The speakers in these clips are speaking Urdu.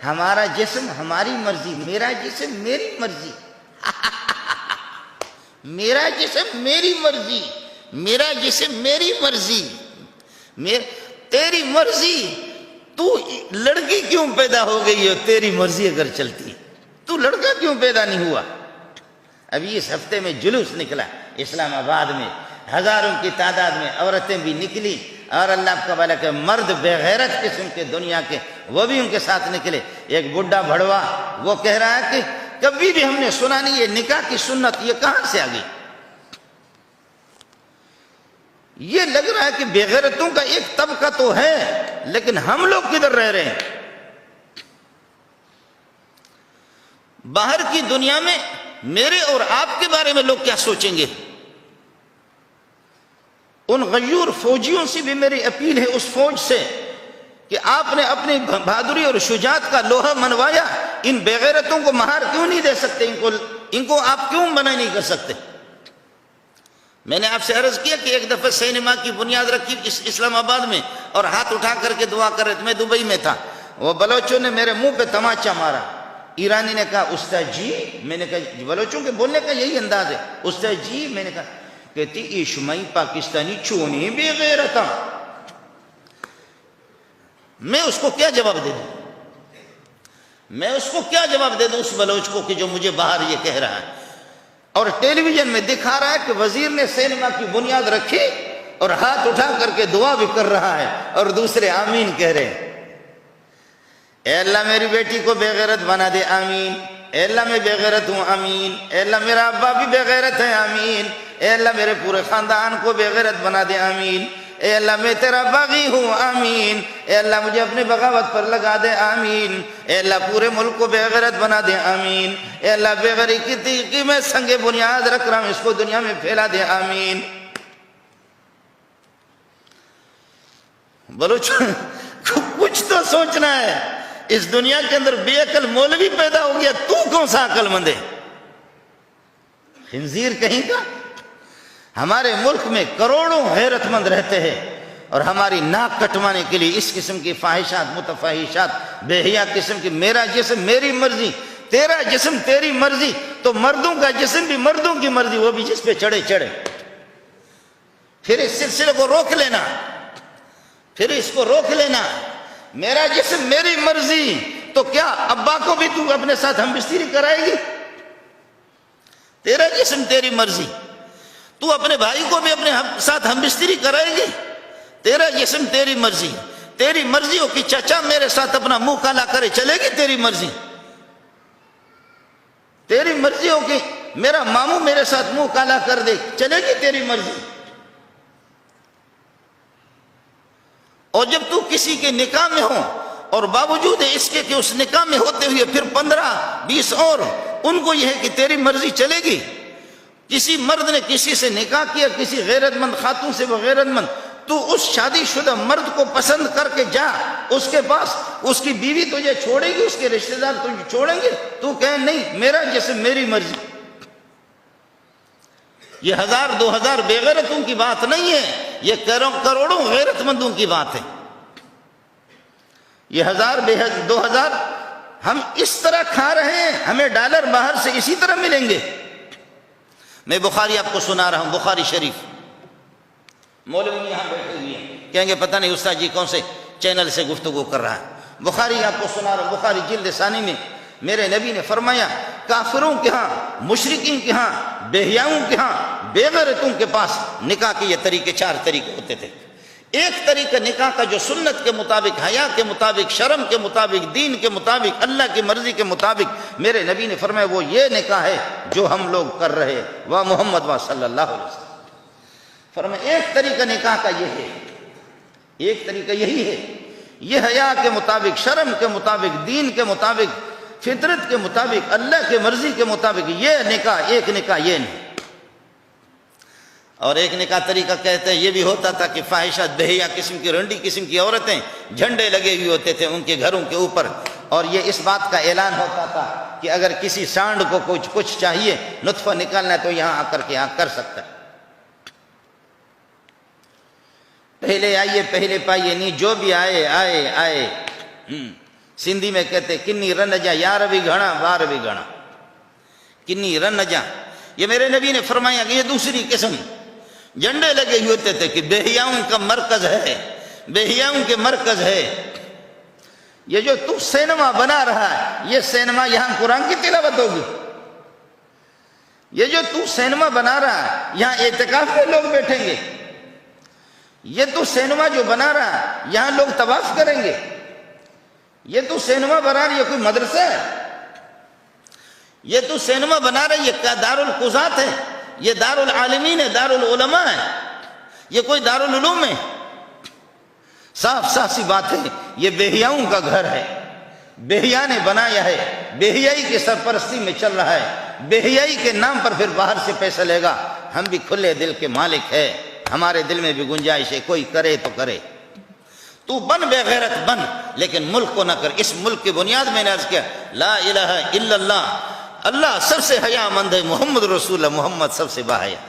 ہمارا جسم ہماری مرضی، میرا جسم میری مرضی میرا جسم میری مرضی، میرا جسم میری مرضی، تیری مرضی۔ تو لڑکی کیوں پیدا ہو گئی ہو؟ تیری مرضی اگر چلتی، تو لڑکا کیوں پیدا نہیں ہوا؟ ابھی اس ہفتے میں جلوس نکلا اسلام آباد میں، ہزاروں کی تعداد میں عورتیں بھی نکلی، اور اللہ کا بھلا کہ مرد بے غیرت قسم کے دنیا کے وہ بھی ان کے ساتھ نکلے۔ ایک بڈھا بھڑوا وہ کہہ رہا ہے کہ کبھی بھی ہم نے سنا نہیں یہ نکاح کی سنت، یہ کہاں سے آ گئی؟ یہ لگ رہا ہے کہ بے غیرتوں کا ایک طبقہ تو ہے، لیکن ہم لوگ کدھر رہ رہے ہیں؟ باہر کی دنیا میں میرے اور آپ کے بارے میں لوگ کیا سوچیں گے؟ ان غیور فوجیوں سے بھی میری اپیل ہے، اس فوج سے، کہ آپ نے اپنی بہادری اور شجاعت کا لوہا منوایا، ان بے غیرتوں کو مہار کیوں نہیں دے سکتے؟ ان کو آپ کیوں منع نہیں کر سکتے؟ میں نے آپ سے عرض کیا کہ ایک دفعہ سینما کی بنیاد رکھی اسلام آباد میں، اور ہاتھ اٹھا کر کے دعا کر رہے تھے۔ میں دبئی میں تھا، وہ بلوچوں نے میرے منہ پہ تماچا مارا۔ ایرانی نے کہا استاد جی، میں نے کہا بلوچوں کے بولنے کا یہی انداز ہے، استاد جی، میں نے کہا، کہتی ایشمائی پاکستانی چونی بے غیرتا۔ میں اس کو کیا جواب دے دوں؟ میں اس کو کیا جواب دے دوں اس بلوچ کو کہ جو مجھے باہر یہ کہہ رہا ہے، اور ٹیلی ویژن میں دکھا رہا ہے کہ وزیر نے سینما کی بنیاد رکھی اور ہاتھ اٹھا کر کے دعا بھی کر رہا ہے، اور دوسرے آمین کہہ رہے ہیں۔ اے اللہ میری بیٹی کو بے غیرت بنا دے، آمین۔ اے اللہ میں بے غیرت ہوں، آمین۔ اے اللہ میرا ابا بھی بے غیرت ہے، آمین۔ اے اللہ میرے پورے خاندان کو بے غیرت بنا دے، آمین۔ اے اللہ میں تیرا باغی ہوں، آمین۔ اے اللہ مجھے اپنے بغاوت پر لگا دے، آمین۔ اے اللہ پورے ملک کو بے غیرت بنا دے، آمین۔ اے اللہ بے غیرتی کی میں سنگ بنیاد رکھ رہا ہوں، اس کو دنیا میں پھیلا دے، آمین۔ بلوچ کچھ تو سوچنا ہے، اس دنیا کے اندر بے عقل مولوی پیدا ہو گیا، تو کون سا عقل مند ہے؟ خنزیر کہیں کا۔ ہمارے ملک میں کروڑوں غیرت مند رہتے ہیں، اور ہماری ناک کٹوانے کے لیے اس قسم کی فاحشات، متفحشات، بے حیا قسم کی، میرا جسم میری مرضی، تیرا جسم تیری مرضی۔ تو مردوں کا جسم بھی مردوں کی مرضی، وہ بھی جس پہ چڑھے چڑھے۔ پھر اس سلسلے کو روک لینا، پھر اس کو روک لینا، میرا جسم میری مرضی۔ تو کیا ابا کو بھی تو اپنے ساتھ ہم بستری کرائے گی؟ تیرا جسم تیری مرضی۔ تو اپنے بھائی کو بھی اپنے ساتھ ہم بستری کرائے گی؟ تیرا جسم تیری مرضی۔ تیری مرضی ہو کہ چچا میرے ساتھ اپنا منہ کالا کرے، چلے گی تیری مرضی؟ تیری مرضی ہو کہ میرا ماموں میرے ساتھ منہ کالا کر دے، چلے گی تیری مرضی؟ اور جب تو کسی کے نکاح میں ہو، اور باوجود اس کے کہ اس نکاح میں ہوتے ہوئے پھر 15-20 اور، ان کو یہ ہے کہ تیری مرضی چلے گی۔ کسی مرد نے کسی سے نکاح کیا، کسی غیرت مند خاتون سے، وہ غیرت مند، تو اس شادی شدہ مرد کو پسند کر کے جا اس کے پاس، اس کی بیوی تجھے چھوڑے گی، اس کے رشتہ دار تجھے چھوڑیں گے؟ تو کہے نہیں، میرا جسم میری مرضی۔ یہ 1000-2000 بے غیرتوں کی بات نہیں ہے، یہ کروڑوں غیرت مندوں کی بات ہے۔ یہ 1000-2000 ہم اس طرح کھا رہے ہیں، ہمیں ڈالر باہر سے اسی طرح ملیں گے۔ میں بخاری آپ کو سنا رہا ہوں، بخاری شریف۔ مولوی یہاں بیٹھے ہوئے ہیں، کہیں گے پتہ نہیں استاد جی کون سے چینل سے گفتگو کر رہا ہے۔ بخاری آپ کو سنا رہا ہوں، بخاری جلد ثانی میں میرے نبی نے فرمایا، کافروں کے ہاں، مشرکین کے ہاں، بے حیاؤں کے ہاں، بے غیرتوں کے پاس نکاح کے یہ طریقے 4 طریقے ہوتے تھے۔ ایک طریقہ نکاح کا جو سنت کے مطابق، حیا کے مطابق، شرم کے مطابق، دین کے مطابق، اللہ کی مرضی کے مطابق، میرے نبی نے فرمایا وہ یہ نکاح ہے جو ہم لوگ کر رہے ہیں، وہ محمد صلی اللہ علیہ وسلم۔ فرمایا ایک طریقہ نکاح کا یہ ہے، ایک طریقہ یہی ہے، یہ حیا کے مطابق، شرم کے مطابق، دین کے مطابق، فطرت کے مطابق، اللہ کی مرضی کے مطابق، یہ نکاح، ایک نکاح یہ نہیں۔ اور ایک نکاح طریقہ کہتے ہیں یہ بھی ہوتا تھا کہ فاحشات، بے حیا قسم کی، رنڈی قسم کی عورتیں، جھنڈے لگے ہوئے ہوتے تھے ان کے گھروں کے اوپر، اور یہ اس بات کا اعلان ہوتا تھا کہ اگر کسی سانڈ کو کچھ چاہیے، نطفہ نکالنا ہے، تو یہاں آ کر کے یہاں کر سکتا ہے۔ پہلے آئیے پہلے پائیے نہیں، جو بھی آئے آئے آئے۔ سندھی میں کہتے کنی رن جا یار بھی گھنا بار بھی گھنا، کنی رن جا. یہ میرے نبی نے فرمایا کہ یہ دوسری قسم. جھنڈے لگے ہوتے تھے کہ بہیاؤں کا مرکز ہے، بہیاؤں کے مرکز ہے. یہ جو تو سینما بنا رہا ہے، یہ سینما یہاں قرآن کی تلاوت ہوگی. یہ جو تو سینما بنا رہا ہے یہاں اعتکاف میں لوگ بیٹھیں گے. یہ تو سینما جو بنا رہا ہے یہاں لوگ طواف کریں گے. یہ تو سینما بنا رہا ہے، یہ کوئی مدرسہ ہے؟ یہ تو سینما بنا رہا ہے، یہ دار القضات ہے، یہ دار العالمین ہے، دار العلماء ہے، یہ کوئی دار العلوم ہے؟ صاف صاف سی بات ہے، یہ بہیاؤں کا گھر ہے. بہیا نے بنایا ہے، بہیائی کی سرپرستی میں چل رہا ہے، بہیائی کے نام پر پھر باہر سے پیسہ لے گا. ہم بھی کھلے دل کے مالک ہے، ہمارے دل میں بھی گنجائش ہے، کوئی کرے تو کرے. تو بن بے غیرت بن، لیکن ملک کو نہ کر. اس ملک کی بنیاد میں نے عرض کیا لا الہ الا اللہ، اللہ سب سے حیا مند ہے، محمد رسول اللہ، محمد سب سے باحیا.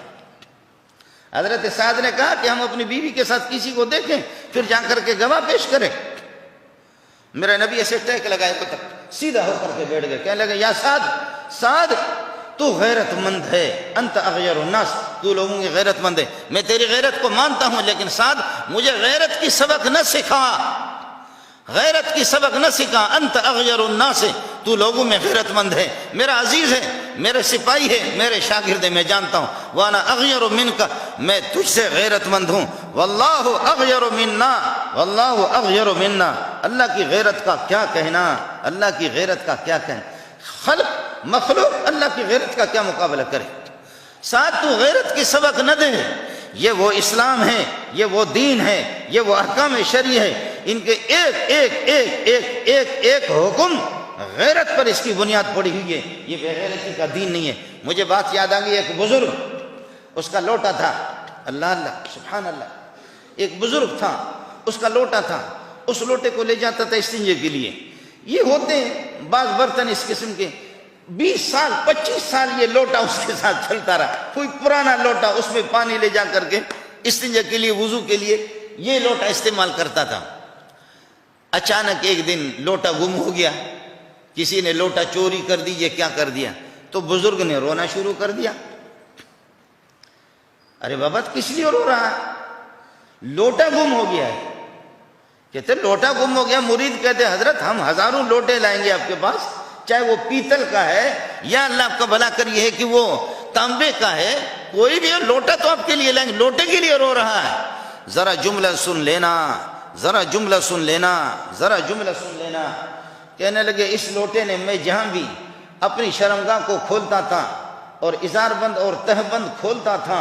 حضرت سعد نے کہا کہ ہم اپنی بیوی کے ساتھ کسی کو دیکھیں پھر جا کر کے گواہ پیش کریں. میرا نبی ایسے ٹیک لگائے تو تک سیدھا ہو کر کے بیٹھ گئے. کہنے لگے یا سعد، سعد تو غیرت مند ہے، انت اغیر الناس، تو لوگوں کی غیرت مند ہے. میں تیری غیرت کو مانتا ہوں، لیکن سعد مجھے غیرت کی سبق نہ سکھا، غیرت کی سبق نہ سکھا. انت اغیر الناس، تو لوگوں میں غیرت مند ہے، میرا عزیز ہے، میرے سپاہی ہے، میرے شاگرد ہے، میں جانتا ہوں. وانا اغیر منک، میں تجھ سے غیرت مند ہوں. واللہ اغیر منا، واللہ اغیر منا. اللہ کی غیرت کا کیا کہنا، اللہ کی غیرت کا کیا کہنا. خلق مخلوق اللہ کی غیرت کا کیا مقابلہ کرے. ساتھ تو غیرت کی سبق نہ دے. یہ وہ اسلام ہے، یہ وہ دین ہے، یہ وہ احکام شرعی ہے. ان کے ایک ایک ایک ایک ایک ایک حکم غیرت پر اس کی بنیاد پڑی ہوئی ہے. یہ بے غیرتی کا دین نہیں ہے. مجھے بات یاد آ گئی، ایک بزرگ، اس کا لوٹا تھا، اللہ اللہ سبحان اللہ، ایک بزرگ تھا، اس کا لوٹا تھا، اس لوٹے کو لے جاتا تھا استنجے کے لیے. یہ ہوتے ہیں بعض برتن اس قسم کے، 20 سال 25 سال یہ لوٹا اس کے ساتھ چلتا رہا. کوئی پرانا لوٹا، اس میں پانی لے جا کر کے استنجا کے لیے، وضو کے لیے یہ لوٹا استعمال کرتا تھا. اچانک ایک دن لوٹا گم ہو گیا، کسی نے لوٹا چوری کر دی. یہ کیا کر دیا؟ تو بزرگ نے رونا شروع کر دیا. ارے بابا کس لیے رو رہا ہے؟ لوٹا گم ہو گیا ہے. کہتے لوٹا گم ہو گیا. مرید کہتے حضرت ہم ہزاروں لوٹے لائیں گے آپ کے پاس، چاہے وہ پیتل کا ہے یا اللہ آپ کا بھلا کر یہ ہے کہ وہ تانبے کا ہے، کوئی بھی لوٹا تو آپ کے لیے لائیں گے. لوٹے کے لیے رو رہا ہے. ذرا جملہ سن لینا، ذرا جملہ سن لینا، ذرا جملہ سن لینا. کہنے لگے اس لوٹے نے، میں جہاں بھی اپنی شرمگاہ کو کھولتا تھا اور ازار بند اور تہ بند کھولتا تھا،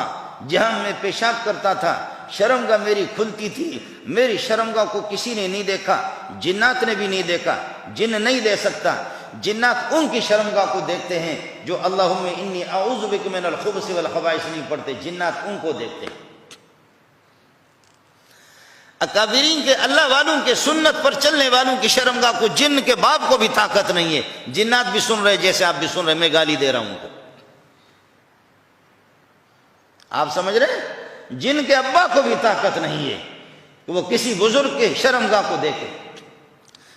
جہاں میں پیشاب کرتا تھا شرمگاہ میری کھلتی تھی. میری شرمگاہ کو کسی نے نہیں دیکھا، جنات نے بھی نہیں دیکھا. جن نہیں دے سکتا، جنات ان کی شرمگاہ کو دیکھتے ہیں جو اللہم انی اعوذ بک من الخبث والخبائث نہیں پڑھتے. جنات ان کو دیکھتے ہیں. اکابرین کے، اللہ والوں کے، سنت پر چلنے والوں کی شرمگاہ کو جن کے باپ کو بھی طاقت نہیں ہے. جنات بھی سن رہے جیسے آپ بھی سن رہے، میں گالی دے رہا ہوں. آپ سمجھ رہے ہیں؟ جن کے ابا کو بھی طاقت نہیں ہے کہ وہ کسی بزرگ کے شرمگاہ کو دیکھے.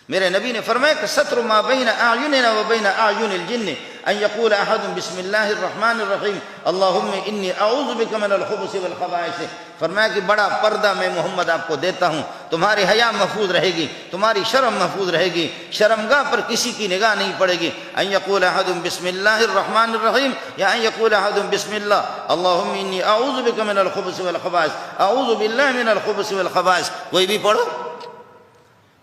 میرے نبی نے فرمایا کہ ستر ما بین اعیننا و بین اعین الجن ان یقول احد بسم اللہ الرحمن الرحیم اللہم انی اعوذ بک من الخبث والخبائث. فرمایا کہ بڑا پردہ میں محمد آپ کو دیتا ہوں، تمہاری حیا محفوظ رہے گی، تمہاری شرم محفوظ رہے گی، شرمگاہ پر کسی کی نگاہ نہیں پڑے گی. ان یقول احد بسم اللہ الرحمن الرحیم یا ان یقول احد بسم اللہ اللہم انی اعوذ بک من الخبث والخبائث، اعوذ باللہ من الخبث والخبائث. کوئی بھی پڑھو.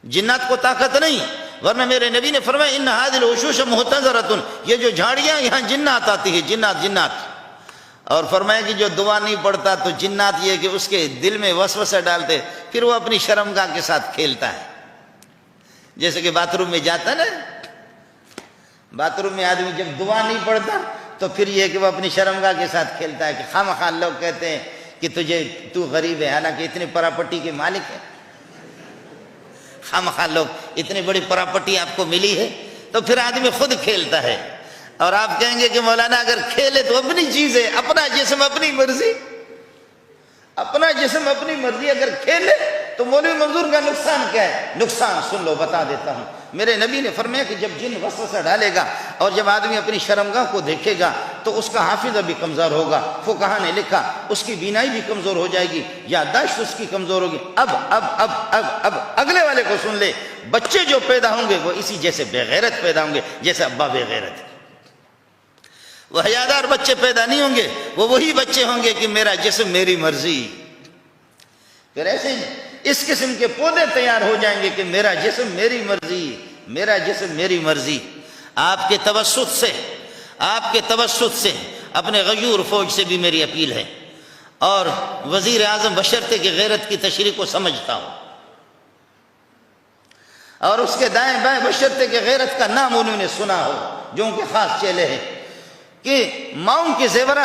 جنات کو طاقت نہیں، ورنہ میرے نبی نے فرمایا ان هذه الوشوش محتضرۃ، یہ جو جھاڑیاں یہاں جنات آتی ہے، جنات جنات. اور فرمایا کہ جو دعا نہیں پڑھتا تو جنات یہ کہ اس کے دل میں وسوسہ ڈالتے، پھر وہ اپنی شرمگاہ کے ساتھ کھیلتا ہے. جیسے کہ باتھ روم میں جاتا نا، باتھ روم میں آدمی جب دعا نہیں پڑھتا تو پھر یہ کہ وہ اپنی شرمگاہ کے ساتھ کھیلتا ہے. کہ خواہ لوگ کہتے ہیں کہ تو غریب ہے، حالانکہ اتنی پراپرٹی کے مالک ہے. خواہ لوگ اتنی بڑی پراپرٹی آپ کو ملی ہے تو پھر آدمی خود کھیلتا ہے. اور آپ کہیں گے کہ مولانا اگر کھیلے تو اپنی چیز ہے، اپنا جسم اپنی مرضی، اپنا جسم اپنی مرضی اگر کھیلے تو مولوی منظور کا نقصان کیا ہے؟ نقصان سن لو، بتا دیتا ہوں. میرے نبی نے فرمایا کہ جب جن وسوسہ ڈالے گا اور جب آدمی اپنی شرمگاہ کو دیکھے گا تو اس کا حافظہ بھی کمزور ہوگا. فقہا نے لکھا اس کی بینائی بھی کمزور ہو جائے گی, یادداشت اس کی کمزور ہوگی. اب اگلے والے کو سن لے, بچے جو پیدا ہوں گے وہ اسی جیسے بے غیرت پیدا ہوں گے جیسے ابا بے غیرت ہے. وہ حیادار بچے پیدا نہیں ہوں گے, وہ وہی بچے ہوں گے کہ میرا جسم میری مرضی. پھر ایسے اس قسم کے پودے تیار ہو جائیں گے کہ میرا جسم میری مرضی, میرا جسم میری مرضی. آپ کے توسط سے اپنے غیور فوج سے بھی میری اپیل ہے, اور وزیر اعظم بشرطے کہ غیرت کی تشریح کو سمجھتا ہو, اور اس کے دائیں بائیں بشرطے کہ غیرت کا نام انہوں نے سنا ہو, جو ان کے خاص چیلے ہیں, کہ ماؤں کے زیورات